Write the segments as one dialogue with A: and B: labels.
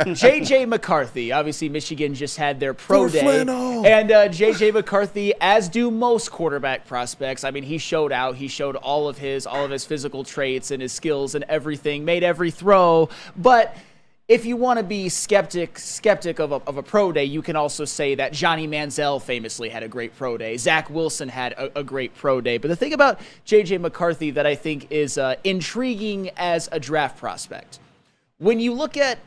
A: J.J. McCarthy. Obviously, Michigan just had their pro day.
B: Flannel.
A: And J.J. McCarthy, as do most quarterback prospects, I mean, he showed out. He showed all of his physical traits and his skills and everything, made every throw. But if you want to be skeptic of a pro day, you can also say that Johnny Manziel famously had a great pro day. Zach Wilson had a great pro day. But the thing about J.J. McCarthy that I think is intriguing as a draft prospect, when you look at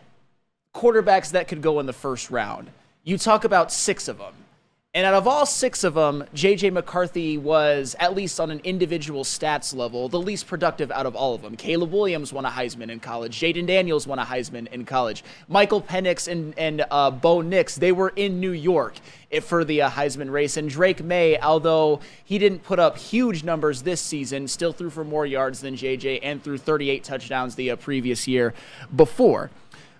A: quarterbacks that could go in the first round, you talk about 6 of them. And out of all 6 of them, J.J. McCarthy was, at least on an individual stats level, the least productive out of all of them. Caleb Williams won a Heisman in college. Jaden Daniels won a Heisman in college. Michael Penix and Bo Nix, they were in New York for the Heisman race. And Drake May, although he didn't put up huge numbers this season, still threw for more yards than J.J. and threw 38 touchdowns the previous year before.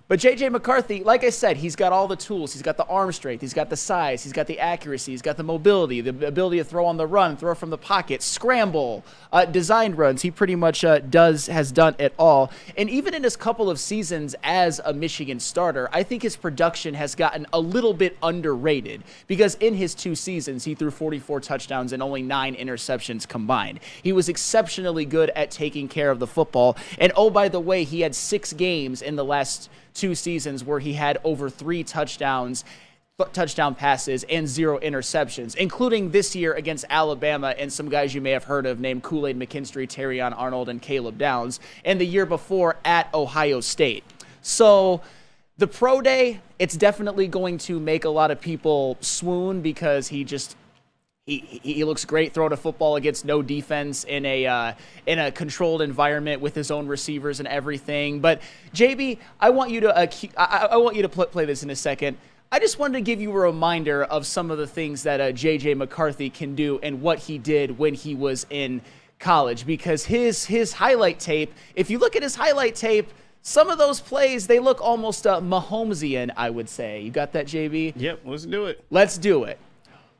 A: But J.J. McCarthy, like I said, he's got all the tools. He's got the arm strength. He's got the size. He's got the accuracy. He's got the mobility, the ability to throw on the run, throw from the pocket, scramble, designed runs. He pretty much has done it all. And even in his couple of seasons as a Michigan starter, I think his production has gotten a little bit underrated because in his 2 seasons, he threw 44 touchdowns and only 9 interceptions combined. He was exceptionally good at taking care of the football. And oh, by the way, he had 6 games in the last 2 seasons where he had over 3 touchdown passes and 0 interceptions, including this year against Alabama and some guys you may have heard of named Kool-Aid McKinstry, Terrion Arnold, and Caleb Downs, and the year before at Ohio State. So the pro day, it's definitely going to make a lot of people swoon because he looks great throwing a football against no defense in a controlled environment with his own receivers and everything. But JB, I want you to play this in a second. I just wanted to give you a reminder of some of the things that J.J. McCarthy can do and what he did when he was in college, because his highlight tape, if you look at his highlight tape, some of those plays, they look almost Mahomesian, I would say. You got that, JB?
B: Yep, let's do it.
A: Let's do it.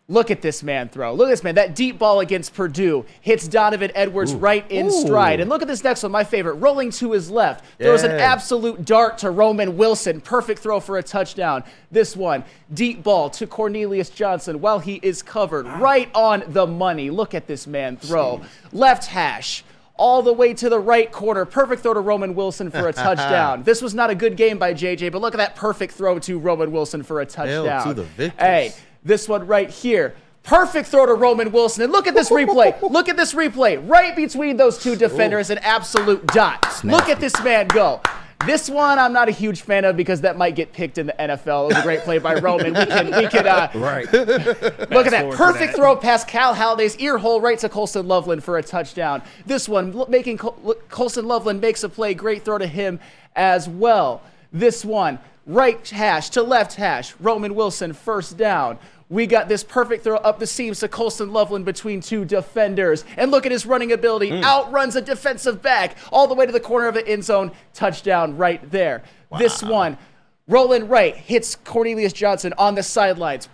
A: Look at this man throw. Look at this man. That deep ball against Purdue hits Donovan Edwards right in stride. And look at this next one, my favorite. Rolling to his left. Throws an absolute dart to Roman Wilson. Perfect throw for a touchdown. This one, deep ball to Cornelius Johnson while he is covered. Right on the money. Look at this man throw. Left hash. All the way to the right corner. Perfect throw to Roman Wilson for a touchdown. This was not a good game by JJ, but look at that perfect throw to Roman Wilson for a touchdown.
C: Hail to the victors.
A: Hey. This one right here. Perfect throw to Roman Wilson. And look at this replay. Look at this replay. Right between those 2 defenders, an absolute dot. Look at this man go. This one I'm not a huge fan of because that might get picked in the NFL. It was a great play by Roman. We could
C: right.
A: Look at that. Perfect throw past Cal Halliday's ear hole right to Colston Loveland for a touchdown. This one, making Colston Loveland makes a play. Great throw to him as well. This one, right hash to left hash. Roman Wilson, first down. We got this perfect throw up the seams to Colston Loveland between 2 defenders. And look at his running ability. Outruns a defensive back all the way to the corner of the end zone. Touchdown right there. Wow. This one, rolling right, hits Cornelius Johnson on the sidelines.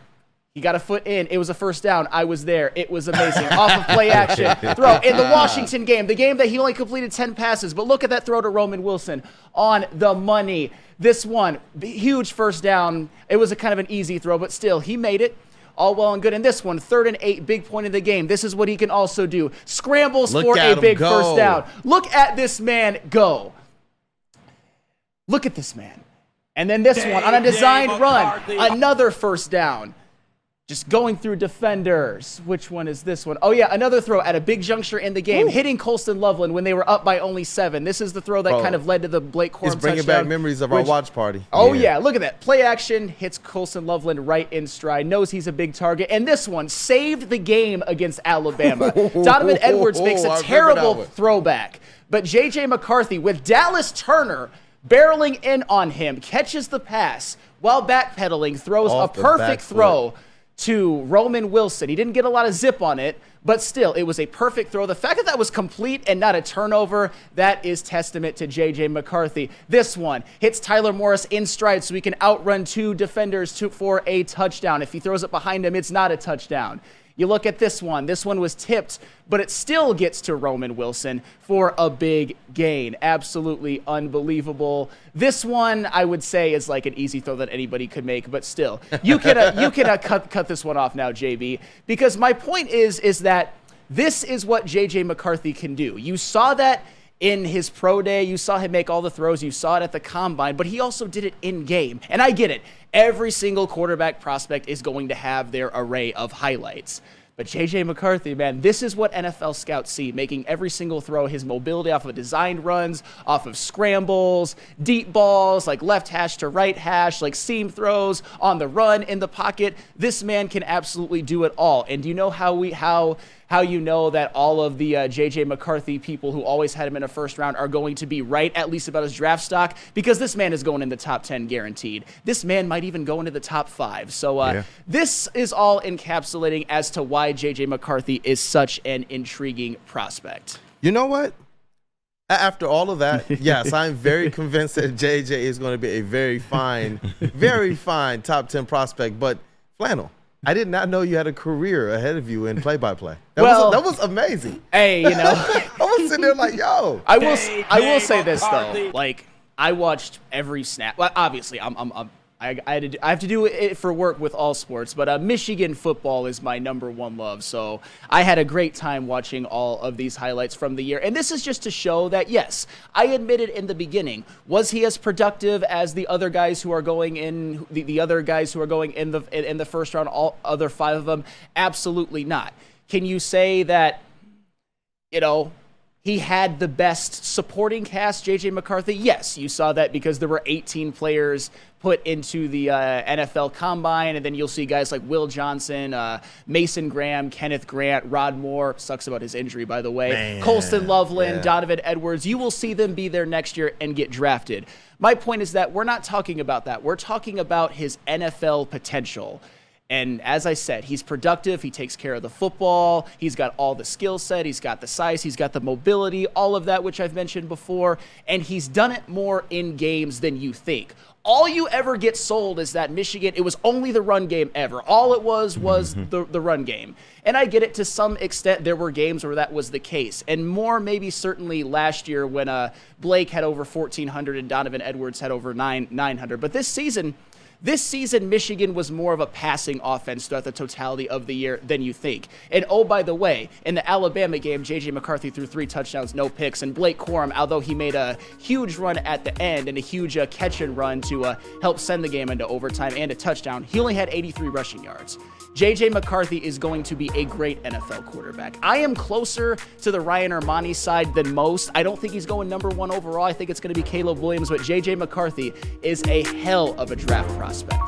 A: He got a foot in. It was a first down. I was there. It was amazing. Off of play action. Throw in the Washington game, the game that he only completed 10 passes. But look at that throw to Roman Wilson on the money. This one, huge first down. It was a kind of an easy throw, but still, he made it. All well and good. And this one, 3rd and 8, big point of the game. This is what he can also do. Scrambles for a big first down. Look at this man go. Look at this man. And then this one, on a designed run, another first down. Just going through defenders. Which one is this one? Oh, yeah, another throw at a big juncture in the game, hitting Colston Loveland when they were up by only 7. This is the throw that kind of led to the Blake Corum touchdown.
C: It's bringing back memories of our watch party.
A: Oh, yeah, look at that. Play action, hits Colston Loveland right in stride, knows he's a big target. And this one saved the game against Alabama. Donovan Edwards makes a terrible throwback. But J.J. McCarthy, with Dallas Turner barreling in on him, catches the pass while backpedaling, throws a perfect throw to Roman Wilson. He didn't get a lot of zip on it, but still, it was a perfect throw. The fact that that was complete and not a turnover, that is testament to J.J. McCarthy. This one hits Tyler Morris in stride so he can outrun 2 defenders for a touchdown. If he throws it behind him, it's not a touchdown. You look at this one. This one was tipped, but it still gets to Roman Wilson for a big gain. Absolutely unbelievable. This one, I would say, is like an easy throw that anybody could make, but still. You can cut this one off now, JB, because my point is that this is what J.J. McCarthy can do. You saw that in his pro day. You saw him make all the throws. You saw it at the combine, but he also did it in game. And I get it. Every single quarterback prospect is going to have their array of highlights. But J.J. McCarthy, man, this is what NFL scouts see, making every single throw, his mobility off of designed runs, off of scrambles, deep balls, like left hash to right hash, like seam throws, on the run, in the pocket. This man can absolutely do it all. And do you know how you know that all of the J.J. McCarthy people who always had him in a first round are going to be right, at least about his draft stock? Because this man is going in the top 10 guaranteed. This man might even go into the top 5. So this is all encapsulating as to why J.J. McCarthy is such an intriguing prospect.
C: You know what? After all of that, yes, I'm very convinced that JJ is going to be a very fine top 10 prospect. But Flannel, I did not know you had a career ahead of you in play-by-play. That was amazing.
A: Hey, you know,
C: I was sitting there like, yo.
A: I will say this though, like I watched every snap. Well, obviously, I have to do it for work with all sports, but Michigan football is my number one love. So I had a great time watching all of these highlights from the year. And this is just to show that, yes, I admitted in the beginning, was he as productive as the other guys who are going in, the other guys who are going in the first round, all other 5 of them? Absolutely not. Can you say that, you know, he had the best supporting cast, J.J. McCarthy? Yes, you saw that because there were 18 players put into the NFL Combine, and then you'll see guys like Will Johnson, Mason Graham, Kenneth Grant, Rod Moore, sucks about his injury, by the way, man. Colston Loveland, Donovan Edwards. You will see them be there next year and get drafted. My point is that we're not talking about that. We're talking about his NFL potential. And as I said, he's productive. He takes care of the football. He's got all the skill set. He's got the size. He's got the mobility, all of that, which I've mentioned before. And he's done it more in games than you think. All you ever get sold is that Michigan, it was only the run game ever. All it was the run game. And I get it to some extent. There were games where that was the case. And more maybe certainly last year when Blake had over 1,400 and Donovan Edwards had over 900. But this season, Michigan was more of a passing offense throughout the totality of the year than you think. And oh, by the way, in the Alabama game, J.J. McCarthy threw 3 touchdowns, no picks. And Blake Corum, although he made a huge run at the end and a huge catch and run to help send the game into overtime and a touchdown, he only had 83 rushing yards. J.J. McCarthy is going to be a great NFL quarterback. I am closer to the Ryan Ermanni side than most. I don't think he's going number 1 overall. I think it's going to be Caleb Williams, but J.J. McCarthy is a hell of a draft prospect.